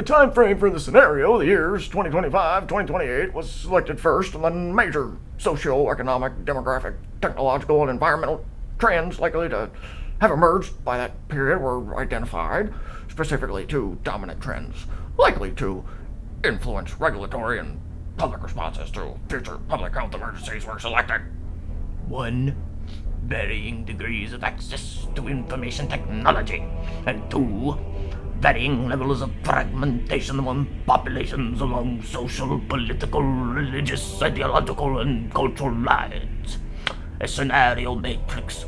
time frame for the scenario, the years 2025, 2028, was selected first, and then major socio-economic, demographic, technological, and environmental trends likely to have emerged by that period were identified, specifically two dominant trends likely to influence regulatory and public responses to future public health emergencies were selected. 1. Varying degrees of access to information technology, and 2. Varying levels of fragmentation among populations along social, political, religious, ideological, and cultural lines. A scenario matrix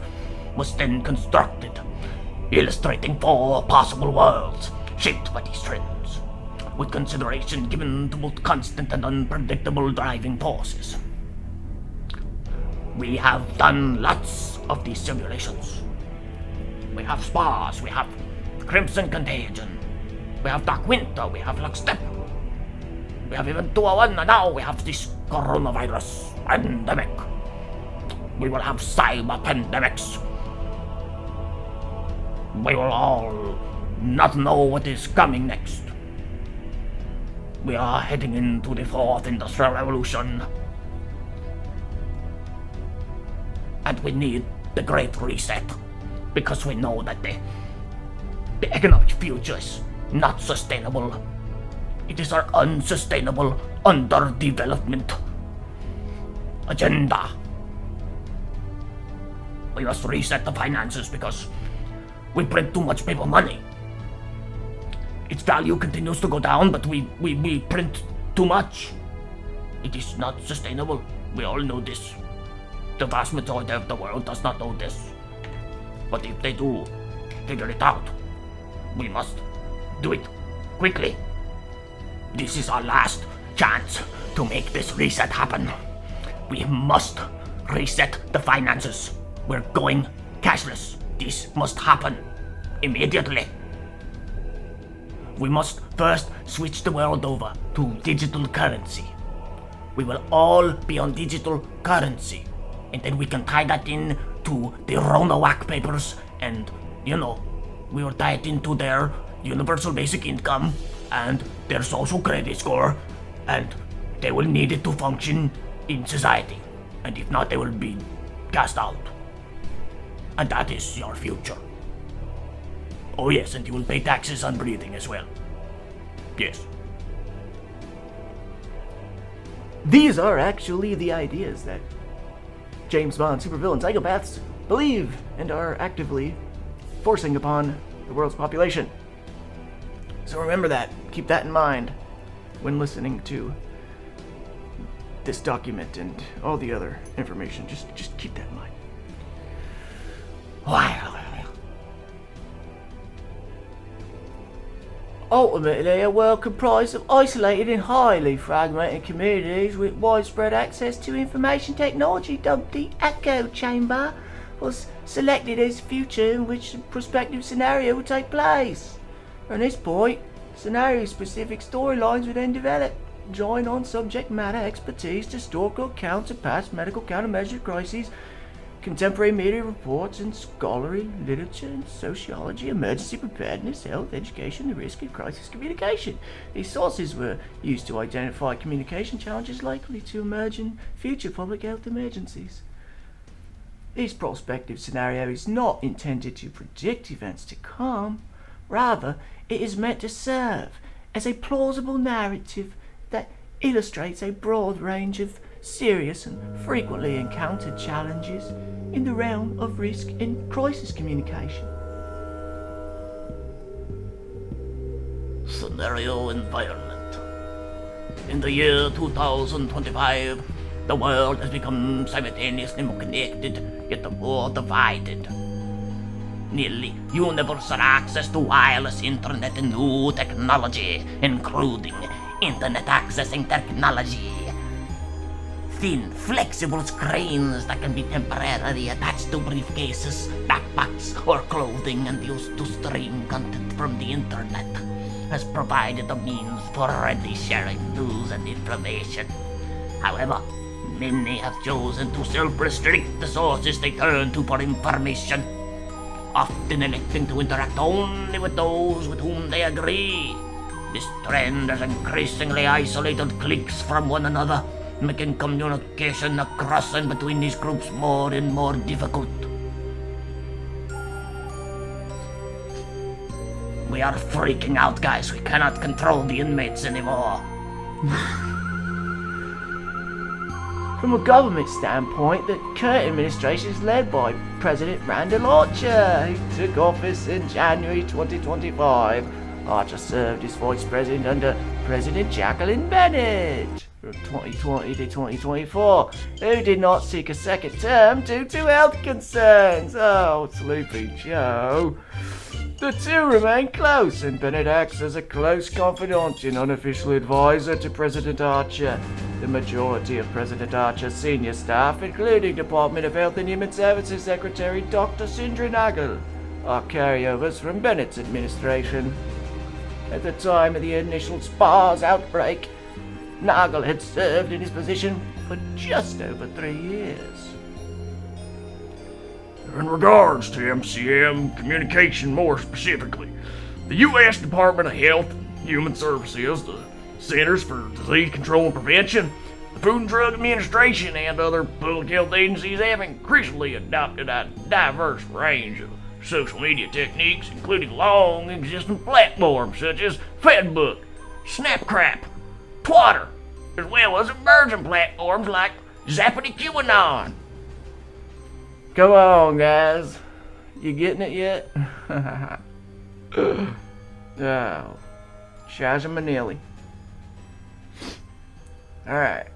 was then constructed, illustrating 4 possible worlds shaped by these trends, with consideration given to both constant and unpredictable driving forces. We have done lots of these simulations. We have SPARS, we have Crimson Contagion, we have Dark Winter, we have Lockstep, we have even 201, and now we have this coronavirus pandemic. We will have cyber pandemics. We will all not know what is coming next. We are heading into the 4th Industrial Revolution. And we need the Great Reset, because we know that the economic future is not sustainable. It is our unsustainable underdevelopment agenda. We must reset the finances because we print too much paper money. Its value continues to go down, but we print too much. It is not sustainable. We all know this. The vast majority of the world does not know this. But if they do figure it out, we must do it quickly. This is our last chance to make this reset happen. We must reset the finances. We're going cashless. This must happen immediately. We must first switch the world over to digital currency. We will all be on digital currency. And then we can tie that in to the Ronawak papers, and, we will tie it into their universal basic income and their social credit score, and they will need it to function in society. And if not, they will be cast out. And that is your future. Oh yes, and you will pay taxes on breathing as well. Yes. These are actually the ideas that James Bond supervillain psychopaths believe and are actively forcing upon the world's population. So remember that. Keep that in mind when listening to this document and all the other information. Just keep that in mind. Wow. Ultimately, a world comprised of isolated and highly fragmented communities with widespread access to information technology, dubbed the Echo Chamber, was selected as the future in which the prospective scenario would take place. From this point, scenario-specific storylines would then develop, drawing on subject matter expertise, historical accounts of past medical countermeasure crises, contemporary media reports, and scholarly literature in sociology, emergency preparedness, health, education, the risk and crisis communication. These sources were used to identify communication challenges likely to emerge in future public health emergencies. This prospective scenario is not intended to predict events to come. Rather, it is meant to serve as a plausible narrative that illustrates a broad range of serious and frequently encountered challenges in the realm of risk and crisis communication. Scenario environment. In the year 2025, the world has become simultaneously more connected, yet more divided. Nearly universal access to wireless internet and new technology, including internet accessing technology. Thin, flexible screens that can be temporarily attached to briefcases, backpacks, or clothing and used to stream content from the internet has provided a means for readily sharing news and information. However, many have chosen to self-restrict the sources they turn to for information, often electing to interact only with those with whom they agree. This trend has increasingly isolated cliques from one another, making communication across and between these groups more and more difficult. We are freaking out, guys. We cannot control the inmates anymore. From a government standpoint, the current administration is led by President Randall Archer, who took office in January 2025. Archer served as vice president under President Jacqueline Bennett from 2020 to 2024, who did not seek a second term due to health concerns. Oh, Sleepy Joe. The two remain close, and Bennett acts as a close confidant and unofficial advisor to President Archer. The majority of President Archer's senior staff, including Department of Health and Human Services Secretary Dr. Sindra Nagel, are carryovers from Bennett's administration. At the time of the initial SPARS outbreak, Nagel had served in his position for just over 3 years. In regards to MCM communication more specifically, the U.S. Department of Health and Human Services, the Centers for Disease Control and Prevention, the Food and Drug Administration, and other public health agencies have increasingly adopted a diverse range of social media techniques, including long-existing platforms such as Facebook, Snapcrap, Twitter, as well as emerging platforms like Zappity QAnon. Come on, guys. You getting it yet? Oh, Shazza Manili. Alright.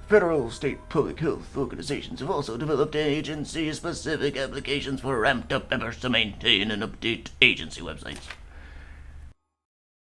Federal, state public health organizations have also developed agency-specific applications for ramped-up efforts to maintain and update agency websites.